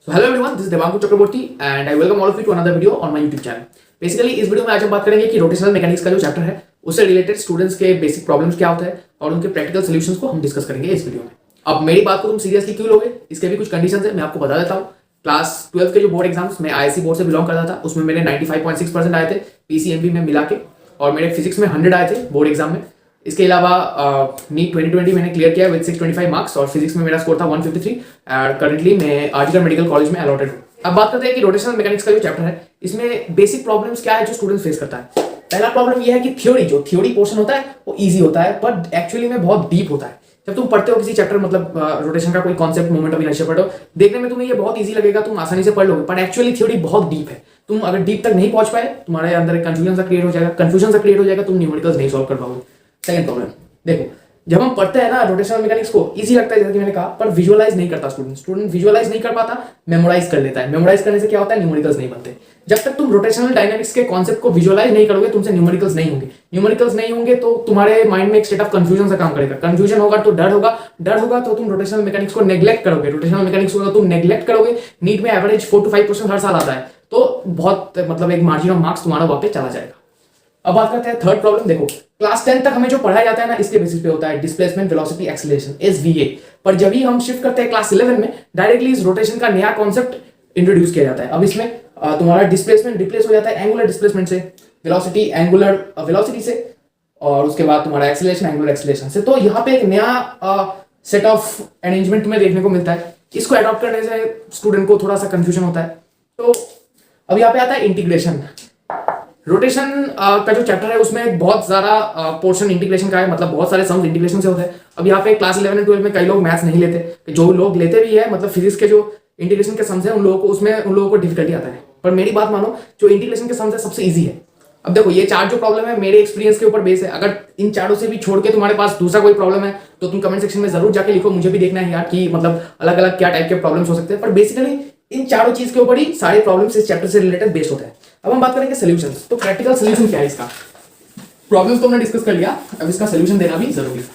So hello everyone, this is Devanku Chakraborty and I welcome all of you to another video on my YouTube channel. Basically इस video में आज हम बात करेंगे कि rotational mechanics का जो चैप्टर है उससे रिलेटेड स्टूडेंट्स के बेसिक प्रॉब्लम्स क्या होते हैं और उनके प्रैक्टिकल सॉल्यूशंस को हम डिस्कस करेंगे इस वीडियो में। अब मेरी बात को तुम सीरियसली क्यों लोगे, इसके भी कुछ कंडीशंस है, मैं आपको बता देता हूँ। क्लास 12 के जो बोर्ड एग्जाम्स, मैं आईआईसी बोर्ड से बिलोंग करता था, उसमें मेरे 95.6% आए थे पीसीएमबी में मिला के, और मेरे फिजिक्स में 100 आए थे बोर्ड एग्जाम में। इसके अलावा नीट 2020 मैंने क्लियर किया विद 625 मार्क्स और फिजिक्स में मेरा स्कोर था 153 और करंटली मैं आर्जिकल मेडिकल कॉलेज में अलॉटेड हूँ। अब बात करते हैं कि रोटेशनल मैकेनिक्स का जो चैप्टर है इसमें बेसिक प्रॉब्लम्स क्या है जो स्टूडेंट फेस करता है। पहला प्रॉब्लम यह है कि थ्योरी पोर्शन होता है वो इजी होता है बट एक्चुअली में बहुत डीप होता है। जब तुम पढ़ते हो किसी चैप्टर, मतलब रोटेशन का कोई कॉन्सेप्ट, मोमेंट ऑफ इनर्शिया पढ़ो, देखने में तुम्हें ये बहुत इजी लगेगा, तुम आसानी से पढ़ लोगे, बट एक्चुअली थ्योरी बहुत डीप है। तुम अगर डीप तक नहीं पहुंच पाए, तुम्हारे अंदर एक कंफ्यूजन सा क्रिएट हो जाएगा, तुम न्यूमेरिकल्स नहीं सॉल्व कर पाओगे। सेकंड प्रॉब्लम देखो, जब हम पढ़ते हैं ना रोटेशनल मैकेनिक्स को, इजी लगता है जैसे कि मैंने कहा, पर विजुअलाइज नहीं करता स्टूडेंट विजुअलाइज नहीं कर पाता, मेमोराइज कर लेता है। मेमोराइज करने से क्या होता है, न्यूमेरिकल्स नहीं बनते। जब तक तुम रोटेशनल डायनामिक्स के कॉन्सेप्ट को विजुअलाइज नहीं करोगे, तुमसे न्यूमेरिकल्स नहीं होंगे तो तुम्हारे माइंड में एक स्टेट ऑफ कंफ्यूजन सा काम करेगा। कंफ्यूजन होगा तो डर होगा तो तुम रोटेशनल मैकेनिक्स को नेग्लेक्ट करोगे। नीट में एवरेज 4 to 5% हर साल आता है, तो बहुत मतलब एक मार्जिन ऑफ मार्क्स तुम्हारा वहां पे चला जाएगा। अब बात करते हैं थर्ड प्रॉब्लम। देखो, क्लास 10 तक हमें जो पढ़ाया जाता है ना, इसके बेसिस पे होता है डिस्प्लेसमेंट, वेलोसिटी, एक्सीलरेशन, एसवीए। पर जब ही हम शिफ्ट करते हैं क्लास 11 में, डायरेक्टली इस रोटेशन का नया कॉन्सेप्ट इंट्रोड्यूस किया जाता है। अब इसमें तुम्हारा डिस्प्लेसमेंट रिप्लेस हो जाता है एंगुलर डिस्प्लेसमेंट से, वेलोसिटी एंगुलर वेलोसिटी से, और उसके बाद तुम्हारा एक्सीलरेशन एंगुलर एक्सीलरेशन से। तो यहाँ पे एक नया सेट ऑफ अरेंजमेंट तुम्हें देखने को मिलता है। इसको अडॉप्ट करने से स्टूडेंट को थोड़ा सा कंफ्यूजन होता है। तो अब यहाँ पे आता है इंटीग्रेशन। रोटेशन का जो चैप्टर है उसमें बहुत सारा पोर्शन इंटीग्रेशन का है, मतलब बहुत सारे सम्स इंटीग्रेशन से होते हैं। अब यहाँ पे क्लास 11 और 12 में कई लोग मैथ्स नहीं लेते, जो लोग लेते भी है, मतलब फिजिक्स के जो इंटीग्रेशन के सम्स है उन लोगों को डिफिकल्टी आता है। पर मेरी बात मानो, जो इंटीग्रेशन के सम्स है सबसे ईजी है। अब देखो, ये चार जो प्रॉब्लम है मेरे एक्सपीरियंस के ऊपर बेस है। अगर इन चारों से भी छोड़ के तुम्हारे पास दूसरा कोई प्रॉब्लम है तो तुम कमेंट सेक्शन में जरूर जाके लिखो, मुझे भी देखना है यार कि मतलब अलग अलग क्या टाइप के प्रॉब्लम्स हो सकते हैं। पर बेसिकली इन चारों चीज के ऊपर ही सारे प्रॉब्लम्स इस चैप्टर से रिलेटेड बेस्ड होते हैं। अब हम बात करेंगे सॉल्यूशंस। तो प्रैक्टिकल सॉल्यूशन क्या है इसका? प्रॉब्लम्स तो हमने डिस्कस कर लिया, अब इसका सॉल्यूशन देना भी जरूरी है।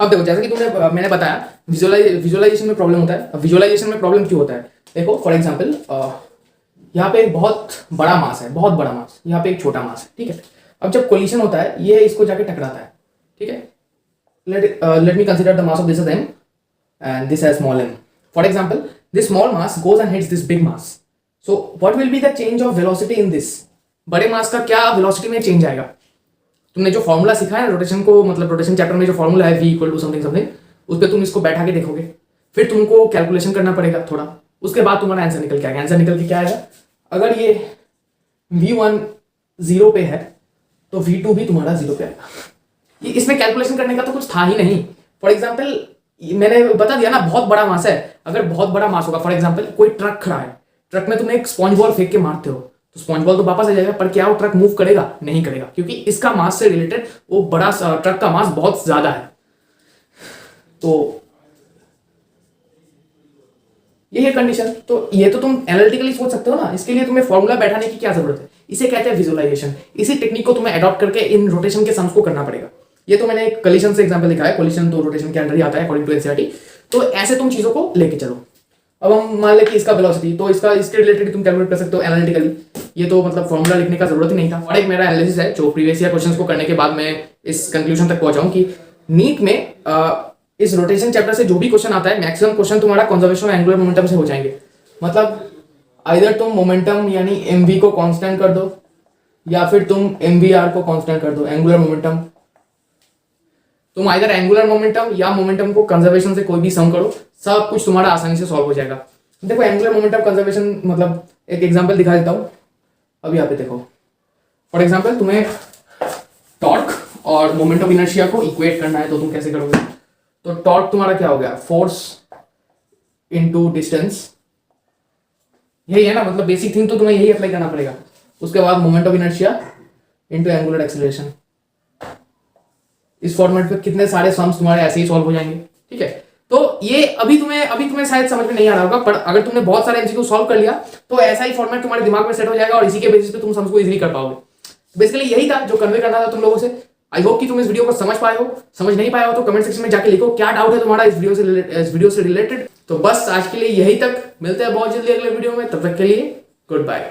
अब देखो, जैसे कि मैंने बताया विजुअलाइजेशन में प्रॉब्लम होता है। अब विजुअलाइजेशन में प्रॉब्लम क्यों होता है? देखो फॉर एग्जांपल, यहाँ पे एक बहुत बड़ा मास है, यहाँ पे एक छोटा मास है, ठीक है। अब जब कोलिशन होता है, ये इसको जाके टकराता है, ठीक है। let me consider the mass of this as m and this as small m. For example, this small mass goes and hits this big mass. So what will be the change of velocity in this? बड़े मास का क्या velocity में change आएगा? तुमने जो formula सीखा है rotation को, मतलब रोटेशन चैप्टर में जो फॉर्मूला है v equal to something something, उस पर तुम इसको बैठा के देखोगे, फिर तुमको कैलकुलेशन करना पड़ेगा थोड़ा, उसके बाद तुम्हारा आंसर निकल के आएगा। आंसर निकल के क्या आएगा? अगर ये v1 0 पे है तो v2 भी तुम्हारा 0 पे आएगा। इसमें कैलकुलेशन करने का तो कुछ था ही नहीं। फॉर एग्जाम्पल, मैंने बता दिया ना, बहुत बड़ा मास है। अगर बहुत बड़ा मास होगा, फॉर एग्जाम्पल कोई ट्रक खड़ा है, ट्रक में तुम एक स्पॉन्ज बॉल फेंक के मारते हो तो स्पॉन्ज बॉल तो वापस आ जाएगा, पर क्या वो ट्रक मूव करेगा? नहीं करेगा, क्योंकि इसका मास से रिलेटेड वो बड़ा ट्रक का मास बहुत ज्यादा है। तो ये है कंडीशन। तो ये तो तुम एनालिटिकली सोच सकते हो ना, इसके लिए तुम्हें फॉर्मूला बैठाने की क्या जरूरत है? इसे कहते हैं विजुअलाइजेशन। इसी टेक्निक को तुम्हें अडॉप्ट करके इन रोटेशन के सम्स को करना पड़ेगा। ये तो मैंने एक कोलिशन से एग्जांपल दिखाया, कोलिशन तो रोटेशन के अंदर ही आता है अकॉर्डिंग टू एनसीईआरटी। तो ऐसे तुम चीजों को लेके चलो। अब हम मान ले कि इसका वेलोसिटी, तो इसके रिलेटेड तुम कैलकुलेट कर सकते हो एनालिटिकली। ये तो मतलब फॉर्मूला लिखने का जरूरत ही नहीं था। और एक मेरा एनालिसिस है जो प्रीवियस ईयर क्वेश्चंस को करने के बाद मैं इस कंक्लूजन तक पहुंचा हूं कि नीट में इस रोटेशन चैप्टर से जो भी क्वेश्चन आता है, मैक्सिमम क्वेश्चन तुम्हारा कंजर्वेशन ऑफ एंगुलर मोमेंटम से हो जाएंगे। मतलब आइदर तुम मोमेंटम यानी mv को कांस्टेंट कर दो, या फिर तुम mvr को कांस्टेंट कर दो, एंगुलर मोमेंटम। तुम आइदर एंगुलर मोमेंटम या मोमेंटम को कंजर्वेशन से कोई भी सम करो, सब कुछ तुम्हारा आसानी से सॉल्व हो जाएगा। देखो, एंगुलर मोमेंटम कंजर्वेशन, मतलब एक एग्जांपल दिखा देता हूं। अब यहाँ पे देखो, फॉर एग्जांपल तुम्हें टॉर्क और मोमेंट ऑफ इनर्शिया को इक्वेट करना है, तो तुम कैसे करोगे? तो टॉर्क तुम्हारा क्या हो गया? फोर्स इनटू डिस्टेंस, यही है ना, मतलब बेसिक थिंग तो तुम्हें यही अप्लाई करना पड़ेगा। उसके बाद moment of inertia into angular acceleration. इस फॉर्मेट पे कितने सारे सम्स तुम्हारे ऐसे ही सॉल्व हो जाएंगे, ठीक है। तो ये अभी तुम्हें शायद समझ में नहीं आ रहा होगा, पर अगर तुमने बहुत सारे एमसीक्यू सॉल्व कर लिया तो ऐसा ही फॉर्मेट तुम्हारे दिमाग में सेट हो जाएगा और इसी के बेसिस पे तुम सम्स को इजीली कर पाओगे। बेसिकली यही था जो कन्वे करना था तुम लोगों से। आई होप कि तुम इस वीडियो को समझ पाए हो। समझ नहीं पाए हो तो कमेंट सेक्शन में जाके लिखो क्या डाउट है तुम्हारा इस वीडियो से रिलेटेड। तो बस आज के लिए यही तक, मिलते हैं बहुत जल्दी अगले वीडियो में, तब तक के लिए गुड बाय।